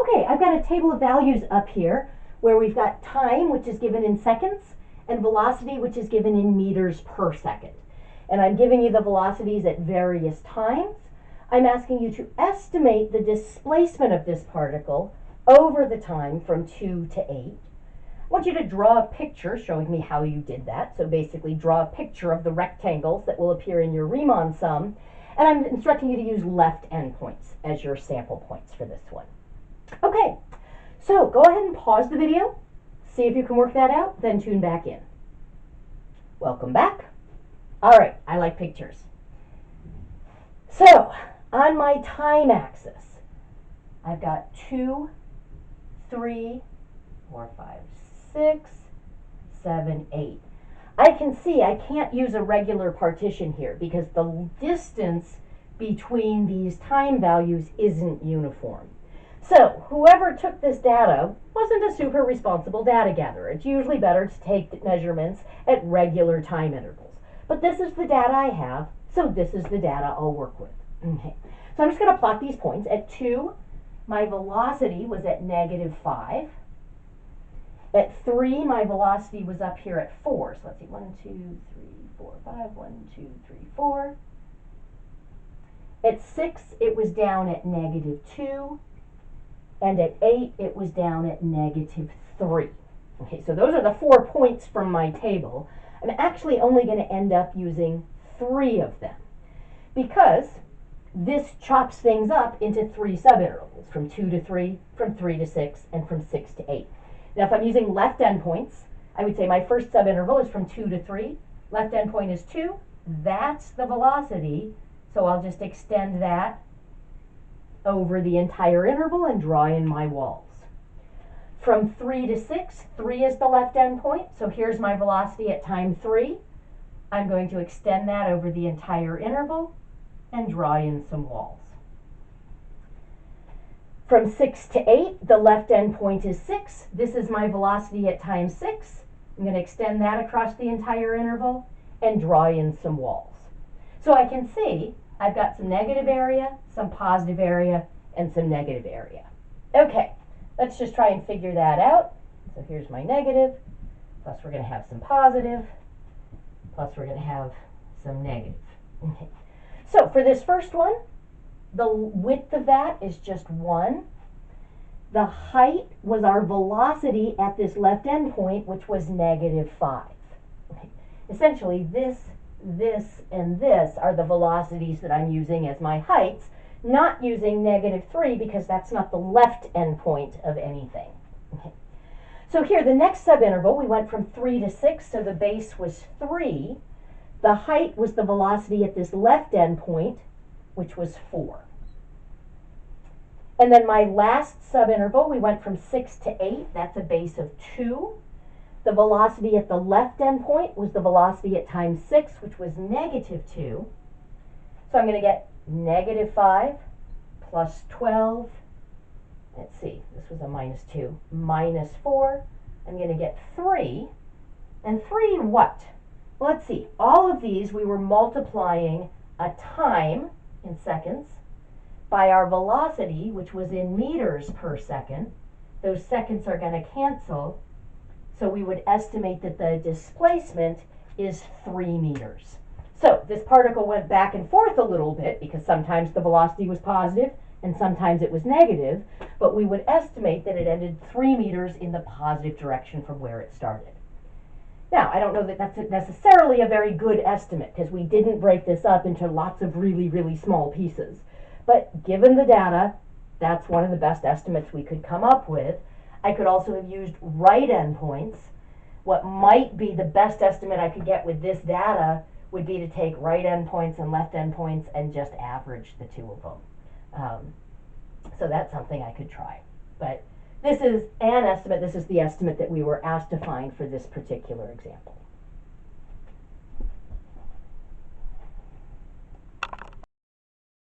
Okay, I've got a table of values up here where we've got time, which is given in seconds, and velocity, which is given in meters per second. And I'm giving you the velocities at various times. I'm asking you to estimate the displacement of this particle over the time from 2 to 8. I want you to draw a picture showing me how you did that. So basically draw a picture of the rectangles that will appear in your Riemann sum. And I'm instructing you to use left endpoints as your sample points for this one. Okay, so go ahead and pause the video, see if you can work that out, then tune back in. Welcome back. All right, I like pictures. So, on my time axis, I've got 2, 3, 4, 5, 6, 7, 8. I can see I can't use a regular partition here because the distance between these time values isn't uniform. So whoever took this data wasn't a super responsible data gatherer. It's usually better to take measurements at regular time intervals. But this is the data I have, so this is the data I'll work with. Okay. So I'm just going to plot these points. At 2, my velocity was at -5. At 3, my velocity was up here at 4. So let's see, 1, 2, 3, 4, 5, 1, 2, 3, 4. At 6, it was down at -2. And at 8, it was down at -3. Okay, so those are the 4 points from my table. I'm actually only going to end up using 3 of them because this chops things up into 3 subintervals, from 2 to 3, from 3 to 6, and from 6 to 8. Now, if I'm using left endpoints, I would say my first subinterval is from 2 to 3. Left endpoint is 2. That's the velocity, so I'll just extend that over the entire interval and draw in my walls. From 3 to 6, 3 is the left endpoint, so here's my velocity at time 3. I'm going to extend that over the entire interval and draw in some walls. From 6 to 8, the left endpoint is 6. This is my velocity at time 6. I'm going to extend that across the entire interval and draw in some walls. So I can see I've got some negative area, some positive area, and some negative area. Okay, let's just try and figure that out. So here's my negative, plus we're going to have some positive, plus we're going to have some negative. Okay. So for this first one, the width of that is just 1. The height was our velocity at this left endpoint, which was -5. Okay. Essentially, this, and this are the velocities that I'm using as my heights, not using -3 because that's not the left endpoint of anything. Okay. So here, the next subinterval, we went from 3 to 6, so the base was 3. The height was the velocity at this left endpoint, which was 4. And then my last subinterval, we went from 6 to 8. That's a base of 2. The velocity at the left endpoint was the velocity at time 6, which was -2. So I'm going to get -5 plus 12. Let's see, this was a -2. -4. I'm going to get 3. And 3 what? Well, let's see. All of these, we were multiplying a time in seconds by our velocity, which was in meters per second. Those seconds are going to cancel. So we would estimate that the displacement is 3 meters. So this particle went back and forth a little bit because sometimes the velocity was positive and sometimes it was negative, but we would estimate that it ended 3 meters in the positive direction from where it started. Now, I don't know that that's necessarily a very good estimate because we didn't break this up into lots of really, really small pieces. But given the data, that's one of the best estimates we could come up with. I could also have used right endpoints. What might be the best estimate I could get with this data would be to take right endpoints and left endpoints and just average the 2 of them. So that's something I could try. But this is an estimate. This is the estimate that we were asked to find for this particular example.